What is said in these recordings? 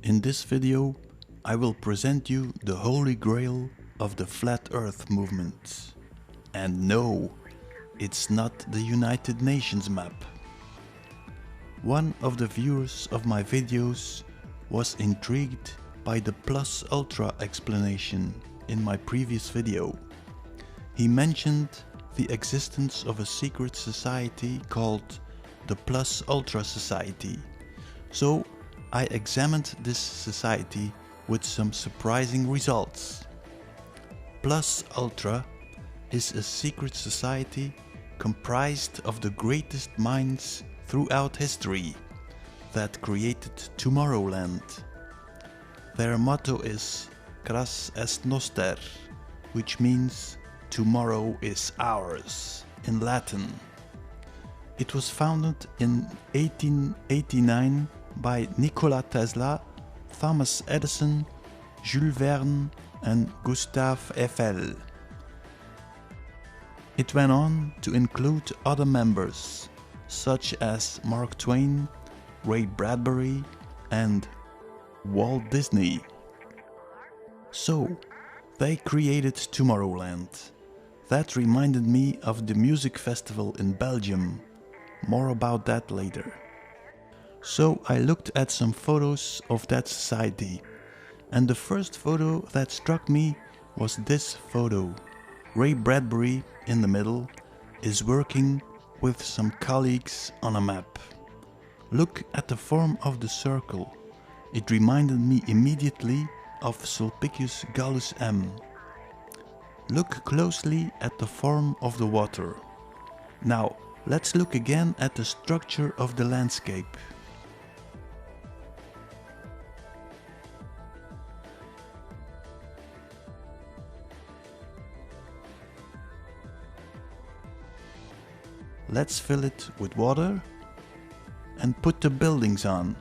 In this video, I will present you the holy grail of the Flat Earth movement. And no, it's not the United Nations map. One of the viewers of my videos was intrigued by the plus ultra explanation in my previous video. He mentioned the existence of a secret society called the Plus Ultra Society. So I examined this society with some surprising results. Plus Ultra is a secret society comprised of the greatest minds throughout history that created Tomorrowland. Their motto is Cras est noster, which means tomorrow is ours in Latin. It was founded in 1889 by Nikola Tesla, Thomas Edison, Jules Verne and Gustave Eiffel. It went on to include other members such as Mark Twain, Ray Bradbury and Walt Disney. So, they created Tomorrowland. That reminded me of the music festival in Belgium. More about that later. So I looked at some photos of that society, and the first photo that struck me was this photo. Ray Bradbury, in the middle, is working with some colleagues on a map. Look at the form of the circle. It reminded me immediately of Sulpicius Gallus M. Look closely at the form of the water. Now, let's look again at the structure of the landscape. Let's fill it with water and put the buildings on.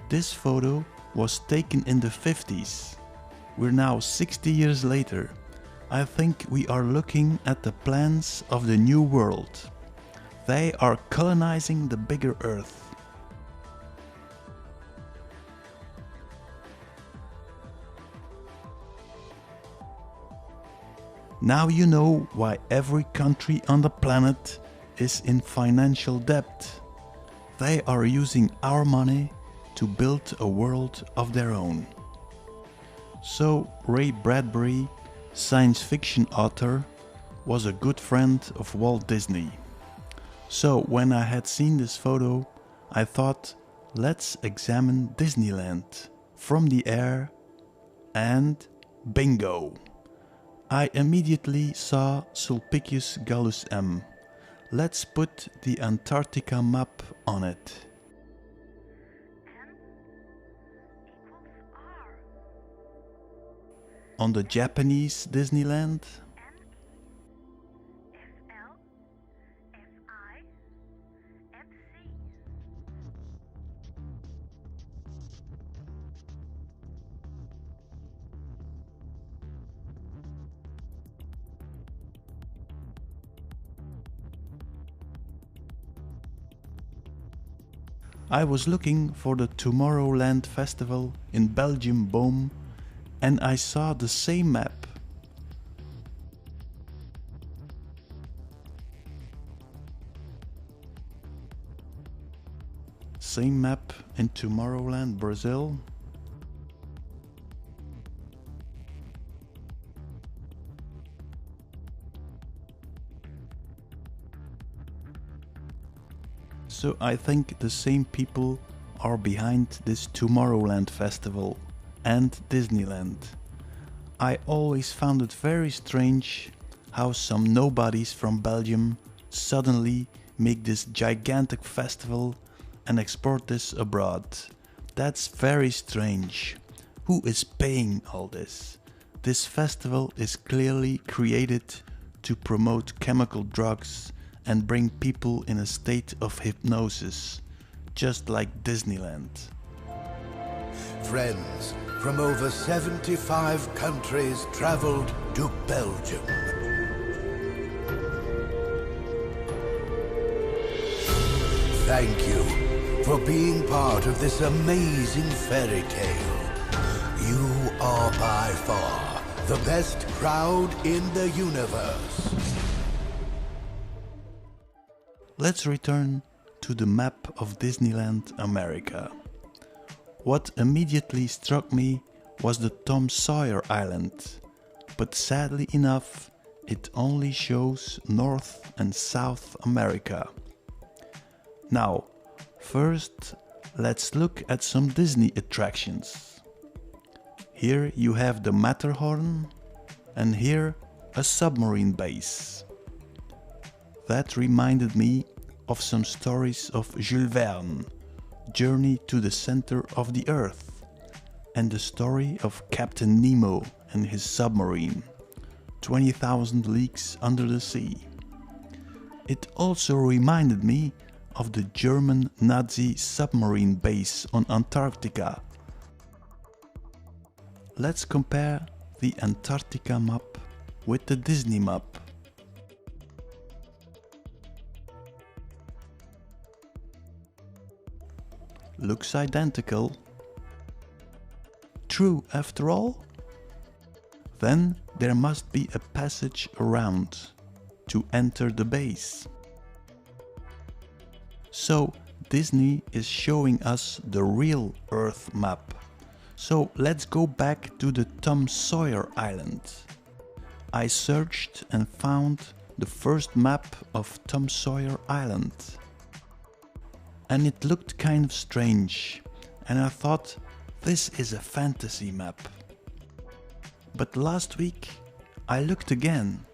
This photo was taken in the 50s. We're now 60 years later. I think we are looking at the plans of the new world. They are colonizing the bigger Earth. Now you know why every country on the planet is in financial debt. They are using our money to build a world of their own. So Ray Bradbury, science fiction author, was a good friend of Walt Disney. So when I had seen this photo, I thought, let's examine Disneyland from the air, and bingo! I immediately saw Sulpicius Gallus M. Let's put the Antarctica map on it. On the Japanese Disneyland, I was looking for the Tomorrowland festival in Belgium Boom, and I saw the same map. Same map in Tomorrowland, Brazil. So I think the same people are behind this Tomorrowland festival and Disneyland. I always found it very strange how some nobodies from Belgium suddenly make this gigantic festival and export this abroad. That's very strange. Who is paying all this? This festival is clearly created to promote chemical drugs and bring people in a state of hypnosis, just like Disneyland. Friends from over 75 countries traveled to Belgium. thank you for being part of this amazing fairy tale. You are by far the best crowd in the universe. Let's return to the map of Disneyland America. What immediately struck me was the Tom Sawyer Island, but sadly enough, it only shows North and South America. Now, first, let's look at some Disney attractions. Here you have the Matterhorn, and here a submarine base. That reminded me of some stories of Jules Verne, Journey to the Center of the Earth, and the story of Captain Nemo and his submarine, 20,000 Leagues Under the Sea. It also reminded me of the German Nazi submarine base on Antarctica. Let's compare the Antarctica map with the Disney map. Looks identical. True after all? Then there must be a passage around to enter the base. So Disney is showing us the real Earth map. So let's go back to the Tom Sawyer Island. I searched and found the first map of Tom Sawyer Island. And it looked kind of strange, and I thought, this is a fantasy map. But last week I looked again,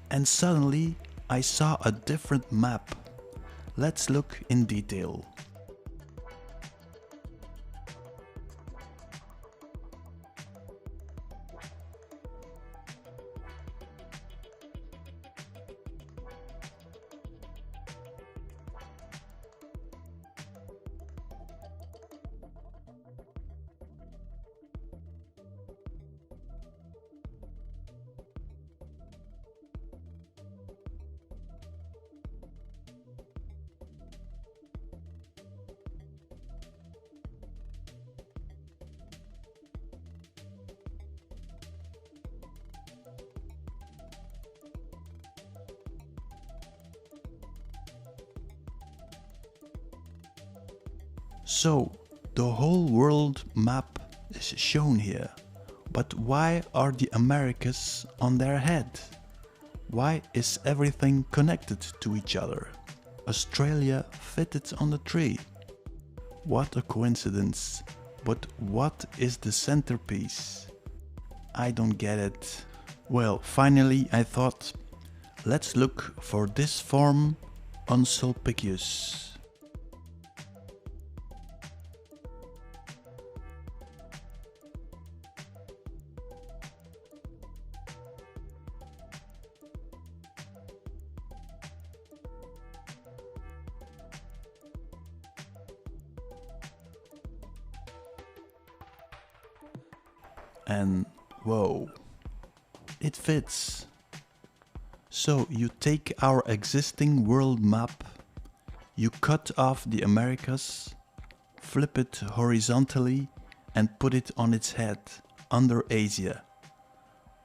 and suddenly I saw a different map. Let's look in detail. So, the whole world map is shown here, but why are the Americas on their head? Why is everything connected to each other? Australia fitted on the tree. What a coincidence, but what is the centerpiece? I don't get it. Well, finally I thought, let's look for this form unsulpicius. And whoa, it fits. So you take our existing world map, you cut off the Americas, flip it horizontally and put it on its head under Asia.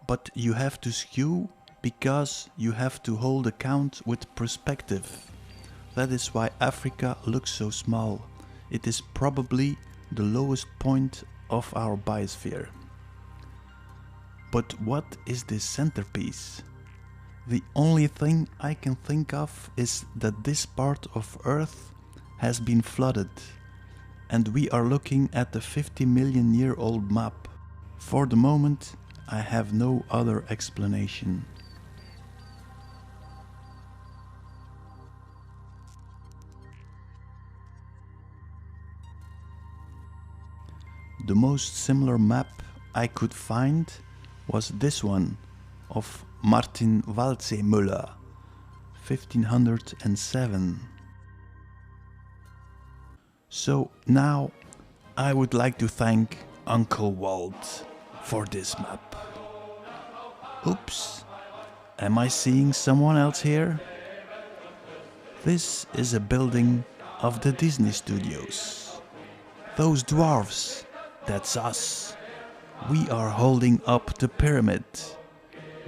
But you have to skew because you have to hold account with perspective. That is why Africa looks so small. It is probably the lowest point of our biosphere. But what is this centerpiece? The only thing I can think of is that this part of Earth has been flooded, and we are looking at the 50 million year old map. For the moment, I have no other explanation. The most similar map I could find was this one of Martin Waltzemüller, 1507. So now I would like to thank Uncle Walt for this map. Oops, am I seeing someone else here? This is a building of the Disney studios. Those dwarves, that's us. We are holding up the pyramid.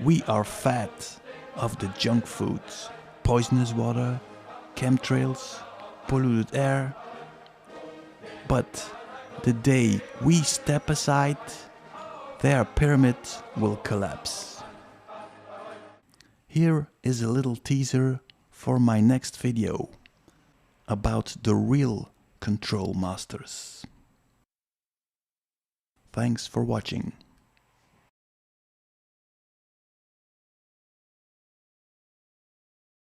We are fat of the junk foods, poisonous water, chemtrails, polluted air. But the day we step aside, their pyramid will collapse. Here is a little teaser for my next video about the real control masters. Thanks for watching.